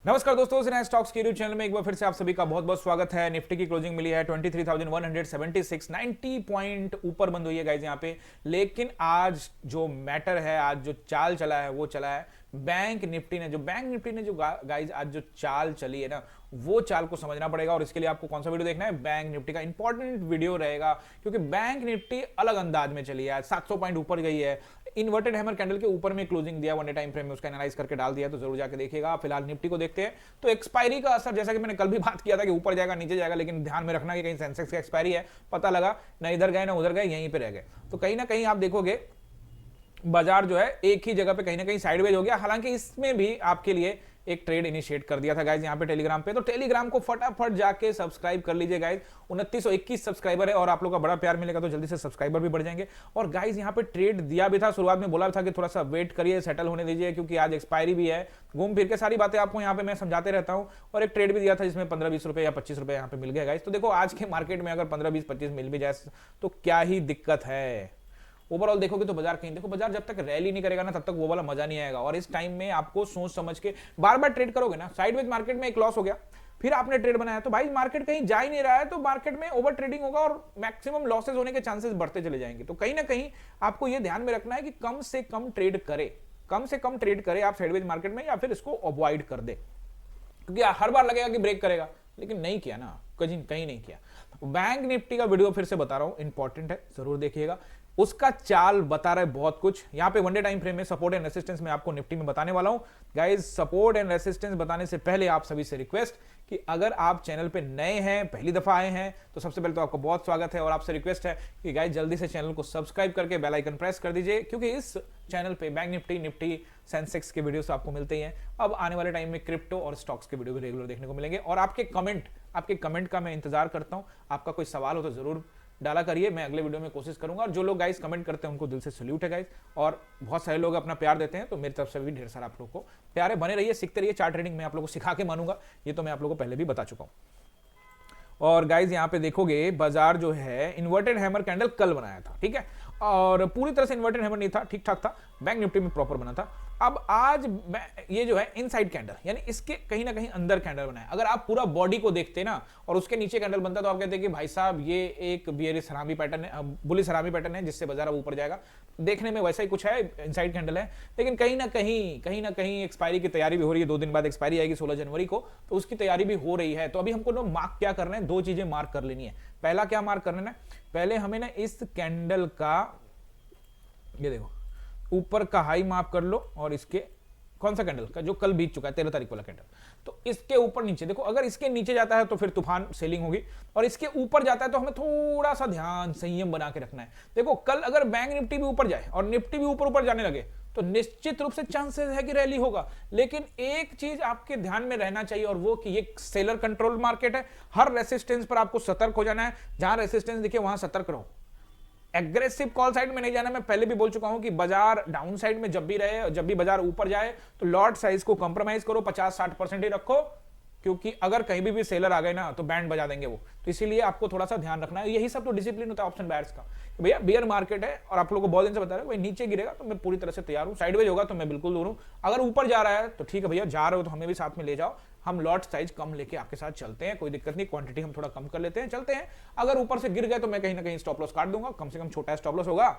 नमस्कार दोस्तों, सिन्हा स्टॉक्स के यूट्यूब चैनल में एक बार फिर से आप सभी का बहुत बहुत स्वागत है। निफ्टी की क्लोजिंग मिली है 23,176, 90 पॉइंट ऊपर बंद हुई है गाइज यहाँ पे। लेकिन आज जो मैटर है, आज जो चाल चला है वो चला है बैंक निफ्टी ने। जो गाइज आज जो चाल चली है ना, वो चाल को समझना पड़ेगा। और इसके लिए आपको कौन सा वीडियो देखना है? बैंक निफ्टी का इंपॉर्टेंट वीडियो रहेगा, क्योंकि बैंक निफ्टी अलग अंदाज में चली है, 700 पॉइंट ऊपर गई है। इन्वर्टेड हैमर कैंडल के ऊपर में क्लोजिंग दिया, वन डे टाइम फ्रेम में उसका एनालाइज करके डाल दिया, तो जरूर जाके देखिएगा। फिलहाल निफ्टी को देखते हैं। तो एक्सपायरी का असर, जैसा कि मैंने कल भी बात किया था कि ऊपर जाएगा नीचे जाएगा, लेकिन ध्यान में रखना कि कहीं सेंसेक्स की एक्सपायरी है, पता लगा ना इधर गए ना उधर गए, यहीं पे रह गए, तो कहीं ना कहीं आप देखोगे बाजार जो है एक ही जगह पे कहीं ना कहीं साइडवेज हो गया। हालांकि इसमें भी आपके लिए एक ट्रेड इनिशिएट कर दिया था गाइज यहाँ पे टेलीग्राम पे, तो टेलीग्राम को फटाफट जाके सब्सक्राइब कर लीजिए गाइज। 2921 सब्सक्राइबर है और आप लोग का बड़ा प्यार मिलेगा, तो जल्दी से सब्सक्राइबर भी बढ़ जाएंगे। और गाइज यहाँ पे ट्रेड दिया भी था, शुरुआत में बोला भी था कि थोड़ा सा वेट करिए, सेटल होने दीजिए, क्योंकि आज एक्सपायरी भी है। घूम फिर के सारी बातें आपको यहाँ पे मैं समझाते रहता हूँ। और एक ट्रेड भी दिया था जिसमें 15-20 रुपए या 25 रुपए यहाँ पे मिल गए गाइज। तो देखो आज के मार्केट में अगर 15-20-25 मिल भी जाए तो क्या ही दिक्कत है। ओवरऑल देखोगे तो बाजार कहीं, देखो बाजार जब तक रैली नहीं करेगा ना, तब तक वो वाला मजा नहीं आएगा। और इस टाइम में आपको सोच समझ के बार बार ट्रेड करोगे ना, साइडवेज मार्केट में एक लॉस हो गया, फिर आपने ट्रेड बनाया, तो भाई मार्केट कहीं जा ही नहीं रहा है, तो मार्केट में ओवर ट्रेडिंग होगा और मैक्सिमम लॉसेज होने के चांसेस बढ़ते चले जाएंगे। तो कहीं ना कहीं आपको यह ध्यान में रखना है कि कम से कम ट्रेड करे आप साइडवेज मार्केट में, या फिर इसको अवॉइड कर दे, क्योंकि हर बार लगेगा कि ब्रेक करेगा, लेकिन नहीं किया ना, कहीं नहीं किया। बैंक निफ्टी का वीडियो फिर से बता रहा हूं, इंपॉर्टेंट है, जरूर देखिएगा। उसका चाल बता रहा है बहुत कुछ। यहां पे वनडे टाइम फ्रेम में सपोर्ट एंड रेसिस्टेंस में आपको निफ्टी में बताने वाला हूं गाइस। सपोर्ट एंड रेसिस्टेंस बताने से पहले आप सभी से रिक्वेस्ट कि अगर आप चैनल पे नए हैं, पहली दफा आए हैं, तो सबसे पहले तो आपको बहुत स्वागत है। और आपसे रिक्वेस्ट है कि गाइस जल्दी से चैनल को सब्सक्राइब करके बेल आइकन प्रेस कर दीजिए, क्योंकि इस चैनल पे बैंक निफ्टी सेंसेक्स के वीडियोस आपको मिलते ही हैं। अब आने वाले टाइम में क्रिप्टो और स्टॉक्स के वीडियो भी रेगुलर देखने को मिलेंगे। और आपके कमेंट का मैं इंतजार करता हूं। आपका कोई सवाल हो तो जरूर डाला करिए, मैं अगले वीडियो में कोशिश करूंगा। और जो लोग गाइस कमेंट करते हैं उनको दिल से सैल्यूट है गाइस। और बहुत सारे लोग अपना प्यार देते हैं, तो मेरी तरफ से भी ढेर सारा आप लोगों को प्यार है। बने रहिए, सीखते रहिए। चार्ट ट्रेडिंग में आप लोगों को सिखा के मानूंगा, ये तो मैं आप लोगों को पहले भी बता चुका हूं। और गाइज यहाँ पे देखोगे बाजार जो है इन्वर्टेड हैमर कैंडल कल बनाया था, ठीक है, और पूरी तरह से इन्वर्टेड हैमर नहीं था, ठीक ठाक था, बैंक निफ्टी में प्रॉपर बना था। अब आज ये जो है इनसाइड कैंडल, यानी इसके कहीं ना कहीं अंदर कैंडल बनाया। अगर आप पूरा बॉडी को देखते ना और उसके नीचे कैंडल बनता, तो आप कहते हैं कि भाई साहब ये एक बियरिश हरामी पैटर्न है, बुलिश हरामी पैटर्न है, जिससे बाजार अब ऊपर जाएगा। देखने में वैसा ही कुछ है, इनसाइड कैंडल है, लेकिन कहीं ना कहीं एक्सपायरी की तैयारी भी हो रही है। 2 दिन बाद एक्सपायरी आएगी 16 जनवरी को, तो उसकी तैयारी भी हो रही है। तो अभी हमको मार्क क्या करना है, 2 चीजें मार्क कर लेनी है। पहला क्या मार्क करना है, पहले हमें ना इस कैंडल का, ये देखो, ऊपर का हाई मार्क कर लो, और इसके कौन सा कैंडल का जो कल बीत चुका है 13 तारीख वाला कैंडल, तो इसके ऊपर नीचे देखो। अगर इसके नीचे जाता है तो फिर तूफान सेलिंग होगी, और इसके ऊपर जाता है तो हमें थोड़ा सा ध्यान संयम बना के रखना है। देखो कल अगर बैंक निफ्टी भी ऊपर जाए और निफ्टी भी ऊपर जाने लगे, तो निश्चित रूप से चांसेस है कि रैली होगा। लेकिन एक चीज आपके ध्यान में रहना चाहिए, और वो कि ये सेलर कंट्रोल मार्केट है। हर रेसिस्टेंस पर आपको सतर्क हो जाना है। जहां रेसिस्टेंस दिखे वहां सतर्क रहो, एग्रेसिव कॉल साइड में नहीं जाना। मैं पहले भी बोल चुका हूं कि बाजार डाउन साइड में जब भी रहे, जब भी बाजार ऊपर जाए, तो लॉट साइज को कंप्रोमाइज करो, 50-60% ही रखो, क्योंकि अगर कहीं भी सेलर आ गए ना तो बैंड बजा देंगे वो। तो इसीलिए आपको थोड़ा सा ध्यान रखना है। यही सब तो डिसिप्लिन होता है ऑप्शन बायर्स का। भैया बियर मार्केट है, और आप लोगों को बहुत दिन से बता रहे हो, भाई नीचे गिरेगा तो मैं पूरी तरह से तैयार हूं, साइडवेज होगा तो मैं बिल्कुल दूर हूं। अगर ऊपर जा रहा है तो ठीक है भैया, जा रहे हो तो हमें भी साथ में ले जाओ, हम लॉट साइज कम लेके आपके साथ चलते हैं, कोई दिक्कत नहीं, क्वांटिटी हम थोड़ा कम कर लेते हैं, चलते हैं। अगर ऊपर से गिर गए तो मैं कहीं ना कहीं स्टॉप लॉस काट दूंगा, कम से कम छोटा स्टॉप लॉस होगा।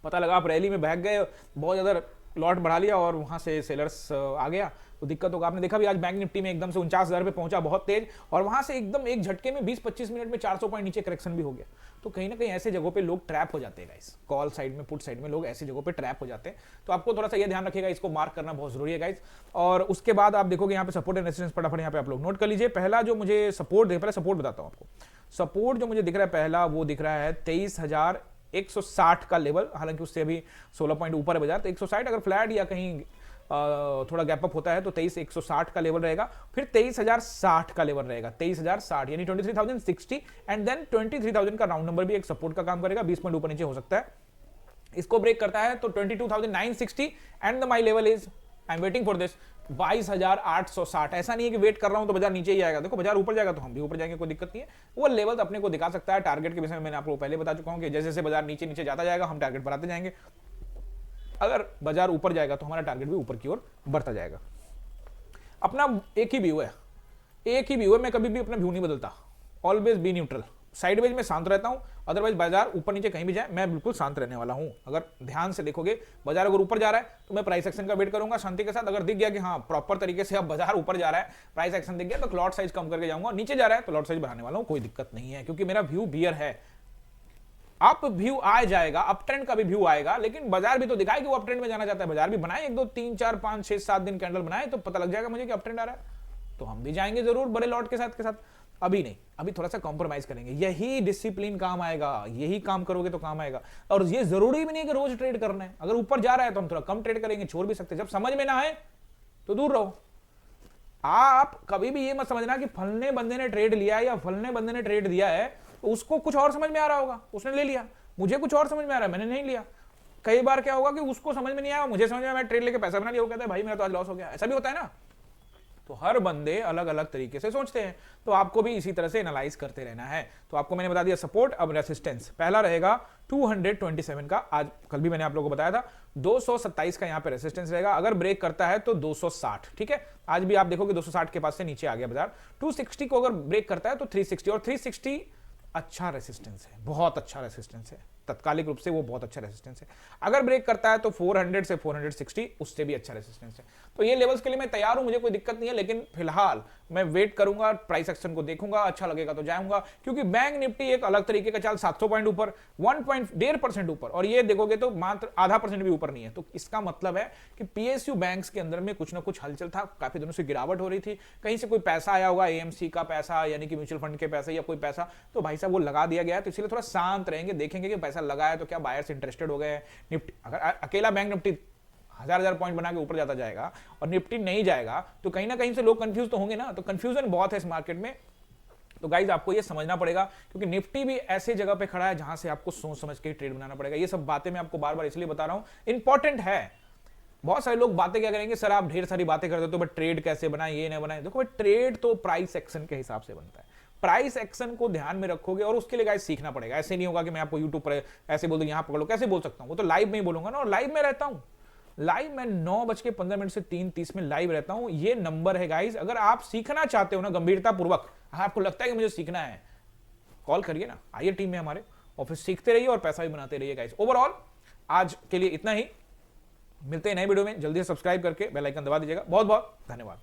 पता लगा आप रैली में भाग गए, बहुत ज्यादा लॉट बढ़ा लिया और वहां से सेलर्स आ गया, तो दिक्कत होगा। आपने देखा भी आज बैंक निफ्टी में एकदम से 49,000 पे पहुंचा बहुत तेज, और वहां से एकदम एक झटके में 20-25 मिनट में 400 पॉइंट नीचे करेक्शन भी हो गया। तो कहीं ना कहीं ऐसे जगहों पे लोग ट्रैप हो जाते हैं गाइस, कॉल साइड में, पुट साइड में लोग ऐसी जगहों पे ट्रैप हो जाते हैं। तो आपको थोड़ा सा ये ध्यान रखिएगा, इसको मार्क करना बहुत जरूरी है गाइस। और उसके बाद आप देखोगे यहाँ पे सपोर्ट एंड रेजिस्टेंस, फटाफट यहाँ पे आप लोग नोट कर लीजिए। पहला जो मुझे सपोर्ट पहले सपोर्ट बताता हूँ आपको। सपोर्ट जो मुझे दिख रहा है पहला, वो दिख रहा है 23,160 का लेवल। हालांकि उससे अभी 16 पॉइंट ऊपर है बाजार, तो 160 अगर फ्लैट या कहीं थोड़ा गैप अप होता है तो 23,160 का लेवल रहेगा, फिर 23,060 का लेवल रहेगा, 23,060 यानी 23,060, एंड देन 23,000 का राउंड नंबर भी एक सपोर्ट का काम करेगा, 20 पॉइंट ऊपर नीचे हो सकता है। इसको ब्रेक करता है तो 22,960, and my level is, I am waiting for this, 22,860। ऐसा नहीं है कि वेट कर रहा हूं तो बाजार नीचे ही आएगा, देखो बाजार ऊपर जाएगा तो हम भी ऊपर जाएंगे, कोई दिक्कत नहीं है। वो लेवल तो अपने को दिखा सकता है। टारगेट के विषय में मैंने आपको पहले बता चुका हूं कि जैसे जैसे बाजार नीचे नीचे जाता जाएगा हम टारगेट बढ़ाते जाएंगे। अगर बाजार ऊपर जाएगा तो हमारा टारगेट भी ऊपर की ओर बढ़ता जाएगा। अपना एक ही व्यू है, एक ही व्यू है, मैं कभी भी अपना व्यू नहीं बदलता, ऑलवेज बी न्यूट्रल। साइडवेज में शांत रहता हूं, अदरवाइज बाजार ऊपर नीचे कहीं भी जाए मैं बिल्कुल शांत रहने वाला हूं। अगर ध्यान से देखोगे बाजार अगर ऊपर जा रहा है तो मैं प्राइस एक्शन का वेट करूंगा शांति के साथ। अगर दिख गया कि हाँ प्रॉपर तरीके से अब बाजार ऊपर जा रहा है, प्राइस एक्शन दिख गया, तो लॉट साइज कम करके जाऊंगा। नीचे जा रहा है तो लॉट साइज बढ़ाने वाला हूं, कोई दिक्कत नहीं है, क्योंकि मेरा व्यू बियर है। अप व्यू आ जाएगा, अप ट्रेंड का भी व्यू आएगा, लेकिन बाजार भी तो दिखाए कि वो अप ट्रेंड में जाना चाहता है। बाजार भी बनाए 1 2 3 4 5 6 7 दिन कैंडल बनाए तो पता लग जाएगा मुझे कि अप ट्रेंड आ रहा है, तो हम भी जाएंगे जरूर बड़े लॉट के साथ। अभी नहीं, अभी थोड़ा सा कॉम्प्रोमाइज करेंगे, यही डिसिप्लिन काम आएगा, यही काम करोगे तो काम आएगा। और ये जरूरी भी नहीं कि रोज ट्रेड करना है, अगर ऊपर जा रहा है तो हम थोड़ा कम ट्रेड करेंगे, छोड़ भी सकते हैं। जब समझ में ना आए तो दूर रहो। आप कभी भी ये मत समझना कि फलने बंदे ने ट्रेड लिया है या फलने बंदे ने ट्रेड दिया है तो उसको कुछ और समझ में आ रहा होगा, उसने ले लिया, मुझे कुछ और समझ में आ रहा है, मैंने नहीं लिया। कई बार क्या होगा कि उसको समझ में नहीं आया, मुझे समझ में आया, मैं ट्रेड लेके पैसा बना लिया, वो कहता है भाई मेरा तो आज लॉस हो गया। ऐसा भी होता है ना। तो हर बंदे अलग अलग तरीके से सोचते हैं, तो आपको भी इसी तरह से एनालाइज करते रहना है। तो आपको मैंने बता दिया सपोर्ट। अब रेसिस्टेंस पहला रहेगा 227 का, आज कल भी मैंने आप लोगों को बताया था। 227 का यहां पे रेसिस्टेंस रहेगा, अगर ब्रेक करता है तो 260, ठीक है। आज भी आप देखोगे 260 के पास से नीचे आ गया बाजार। 260 को अगर ब्रेक करता है तो 360, और 360 अच्छा रेसिस्टेंस है, बहुत अच्छा रेसिस्टेंस है, तत्कालिक रूप से वो बहुत अच्छा रेसिस्टेंस है। अगर ब्रेक करता है तो 400 से 460 उससे भी अच्छा रेसिस्टेंस है। तो ये लेवल्स के लिए मैं तैयार हूं, मुझे कोई दिक्कत नहीं है, लेकिन फिलहाल मैं वेट करूंगा, प्राइस एक्शन को देखूंगा, अच्छा लगेगा तो जाऊंगा। क्योंकि बैंक निफ्टी एक अलग तरीके का चाल, 700 पॉइंट ऊपर, 1.1% ऊपर, और ये देखोगे तो मात्र आधा % भी ऊपर नहीं है। तो इसका मतलब है कि पीएसयू बैंक्स के अंदर में कुछ ना कुछ हलचल था, काफी दिनों से गिरावट हो रही थी, कहीं से कोई पैसा आया होगा, एएमसी का पैसा यानी कि म्यूचुअल फंड के पैसे या कोई पैसा, तो भाई साहब वो लगा दिया गया है। तो इसलिए थोड़ा शांत रहेंगे, देखेंगे कि पैसा लगा है तो क्या बायर्स इंटरेस्टेड हो गए। निफ्टी अगर अकेला बैंक निफ्टी 1000 पॉइंट बना के ऊपर जाता जाएगा और निफ्टी नहीं जाएगा तो कहीं ना कहीं से लोग कंफ्यूज तो होंगे ना। तो कंफ्यूजन बहुत है इस मार्केट में। तो गाइज आपको ये समझना पड़ेगा, क्योंकि निफ्टी भी ऐसे जगह पे खड़ा है जहां से आपको सोच समझ के ट्रेड बनाना पड़ेगा। ये सब बातें मैं आपको बार बार इसलिए बता रहा हूं, इंपॉर्टेंट है। बहुत सारे लोग बातें क्या करेंगे, सर आप ढेर सारी बातें करते हो तो बट ट्रेड कैसे बनाए, ये नहीं बनाए। देखो ट्रेड तो प्राइस एक्शन के हिसाब से बनता है, प्राइस एक्शन को ध्यान में रखोगे और उसके लिए गाइस सीखना पड़ेगा। ऐसे नहीं होगा कि मैं आपको यूट्यूब पर ऐसे बोल दूं यहां पकड़ लो, कैसे बोल सकता हूं, वो तो लाइव में ही बोलूंगा ना। और लाइव में रहता हूं, लाइव में 9:15 से 3:30 में लाइव रहता हूं। ये नंबर है गाइस, अगर आप सीखना चाहते हो ना गंभीरता पूर्वक, आपको लगता है कि मुझे सीखना है, कॉल करिए ना, आइए टीम में हमारे, और फिर सीखते रहिए और पैसा भी बनाते रहिए गाइस। ओवरऑल आज के लिए इतना ही, मिलते हैं नए वीडियो में, जल्दी से सब्सक्राइब करके बेल आइकन दबा दीजिएगा। बहुत बहुत धन्यवाद।